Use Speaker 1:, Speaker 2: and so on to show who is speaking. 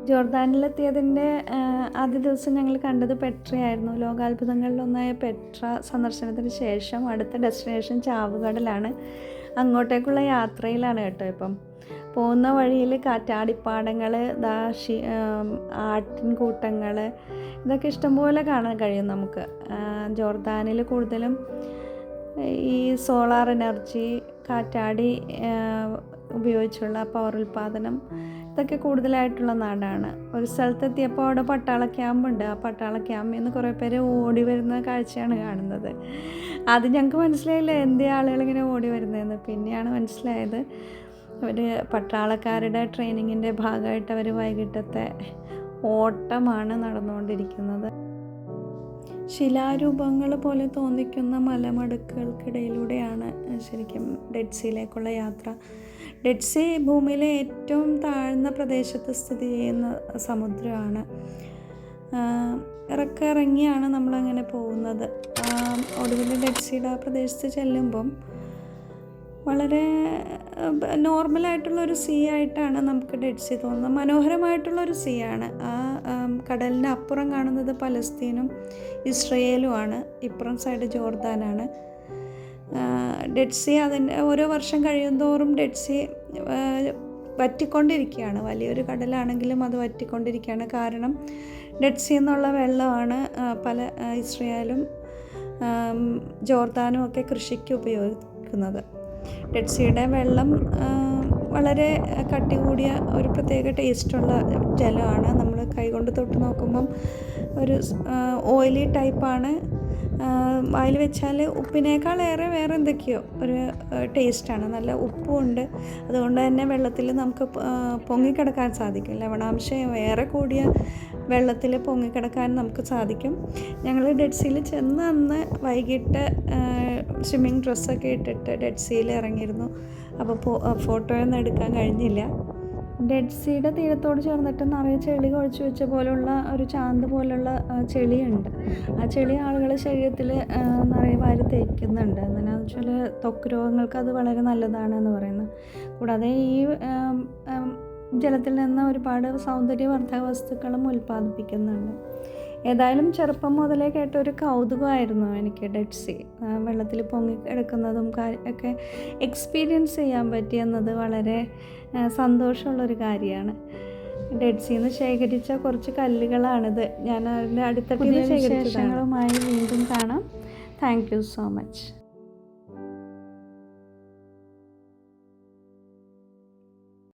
Speaker 1: ജോർദാനിലെത്തിയതിൻ്റെ ആദ്യ ദിവസം ഞങ്ങൾ കണ്ടത് പെട്രയായിരുന്നു. ലോകാത്ഭുതങ്ങളിലൊന്നായ പെട്ര സന്ദർശനത്തിന് ശേഷം അടുത്ത ഡെസ്റ്റിനേഷൻ ചാവുകടലാണ്. അങ്ങോട്ടേക്കുള്ള യാത്രയിലാണ് കേട്ടോ. ഇപ്പം പോകുന്ന വഴിയിൽ കാറ്റാടിപ്പാടങ്ങൾ, ആട്ടിൻകൂട്ടങ്ങൾ, ഇതൊക്കെ ഇഷ്ടംപോലെ കാണാൻ കഴിയും നമുക്ക്. ജോർദാനിൽ കൂടുതലും ഈ സോളാർ എനർജി, കാറ്റാടി ഉപയോഗിച്ചുള്ള പവർ ഉൽപ്പാദനം, ഇതൊക്കെ കൂടുതലായിട്ടുള്ള നാടാണ്. ഒരു സ്ഥലത്തെത്തിയപ്പോൾ അവിടെ പട്ടാള ക്യാമ്പുണ്ട്. ആ പട്ടാള ക്യാമ്പിൽ നിന്ന് കുറേ പേര് ഓടി വരുന്ന കാഴ്ചയാണ് കാണുന്നത്. അത് ഞങ്ങൾക്ക് മനസ്സിലായില്ല എന്തേ ആളുകളിങ്ങനെ ഓടി വരുന്നതെന്ന്. പിന്നെയാണ് മനസ്സിലായത് അവർ പട്ടാളക്കാരുടെ ട്രെയിനിങ്ങിൻ്റെ ഭാഗമായിട്ട് അവർ വൈകിട്ടത്തെ ഓട്ടമാണ് നടന്നുകൊണ്ടിരിക്കുന്നത്. ശിലാരൂപങ്ങൾ പോലെ തോന്നിക്കുന്ന മലമടുക്കുകൾക്കിടയിലൂടെയാണ് ശരിക്കും ഡെഡ് സീയിലേക്കുള്ള യാത്ര. ഡെഡ് സീ ഭൂമിയിലെ ഏറ്റവും താഴ്ന്ന പ്രദേശത്ത് സ്ഥിതി ചെയ്യുന്ന സമുദ്രമാണ്. ഇറങ്ങിയാണ് നമ്മളങ്ങനെ പോകുന്നത്. ഒടുവിൽ ഡെഡ് സീയുടെ ആ പ്രദേശത്ത് ചെല്ലുമ്പം വളരെ നോർമലായിട്ടുള്ളൊരു സീ ആയിട്ടാണ് നമുക്ക് ഡെഡ് സീ തോന്നുന്നത്. മനോഹരമായിട്ടുള്ളൊരു സീ ആണ്. ആ കടലിന് അപ്പുറം കാണുന്നത് പലസ്തീനും ഇസ്രയേലുമാണ്. ഇപ്പുറം സൈഡ് ജോർദാനാണ്. ഡെഡ് സീ അതിൻ്റെ ഓരോ വർഷം കഴിയുന്തോറും ഡെഡ് സീ വറ്റിക്കൊണ്ടിരിക്കുകയാണ്. വലിയൊരു കടലാണെങ്കിലും അത് വറ്റിക്കൊണ്ടിരിക്കുകയാണ്. കാരണം ഡെഡ് സീ എന്നുള്ള വെള്ളമാണ് പല ഇസ്രയേലും ജോർദാനും ഒക്കെ കൃഷിക്ക് ഉപയോഗിക്കുന്നത്. ഡെഡ് സീയുടെ വെള്ളം വളരെ കട്ടി കൂടിയ ഒരു പ്രത്യേക ടേസ്റ്റുള്ള ജലമാണ്. നമ്മൾ കൈകൊണ്ട് തൊട്ട് നോക്കുമ്പം ഒരു ഓയിലി ടൈപ്പാണ്. വായിൽ വെച്ചാൽ ഉപ്പിനേക്കാളേറെ വേറെ എന്തൊക്കെയോ ഒരു ടേസ്റ്റാണ്. നല്ല ഉപ്പുമുണ്ട്. അതുകൊണ്ട് തന്നെ വെള്ളത്തിൽ നമുക്ക് പൊങ്ങിക്കിടക്കാൻ സാധിക്കും. ലവണാംശം ഏറെ കൂടിയ വെള്ളത്തിൽ പൊങ്ങിക്കിടക്കാൻ നമുക്ക് സാധിക്കും. ഞങ്ങൾ ഡെഡ് സീയിൽ ചെന്ന് അന്ന് വൈകിട്ട് സ്വിമ്മിങ് ഡ്രസ്സൊക്കെ ഇട്ടിട്ട് ഡെഡ് സീയിൽ ഇറങ്ങിയിരുന്നു. അപ്പോൾ ഫോട്ടോയൊന്നും എടുക്കാൻ കഴിഞ്ഞില്ല. ഡെഡ് സീയുടെ തീരത്തോട് ചേർന്നിട്ട് നിറയെ ചെളി കുഴച്ച് വെച്ച പോലുള്ള ഒരു ചാന്ത് പോലുള്ള ചെളിയുണ്ട്. ആ ചെളി ആളുകൾ ശരീരത്തിൽ നിറയെ വാരി തേക്കുന്നുണ്ട്. എന്താണെന്ന് വെച്ചാൽ ത്വക്ക് രോഗങ്ങൾക്ക് അത് വളരെ നല്ലതാണെന്ന് പറയുന്നു. കൂടാതെ ഈ ജലത്തിൽ നിന്ന് ഒരുപാട് സൗന്ദര്യവർദ്ധക വസ്തുക്കളും ഉൽപ്പാദിപ്പിക്കുന്നുണ്ട്. ഏതായാലും ചെറുപ്പം മുതലേ കേട്ടൊരു കൗതുകമായിരുന്നു എനിക്ക് ഡെഡ് സീ. വെള്ളത്തിൽ പൊങ്ങി കിടക്കുന്നതും ഒക്കെ എക്സ്പീരിയൻസ് ചെയ്യാൻ പറ്റിയെന്നത് വളരെ സന്തോഷമുള്ളൊരു കാര്യമാണ്. ഡെഡ് സീന്ന് ശേഖരിച്ച കുറച്ച് കല്ലുകളാണിത്. ഞാൻ അതിൻ്റെ അടുത്തിട്ട് ശേഖരിച്ചതുമായി വീണ്ടും കാണാം. Thank you so much.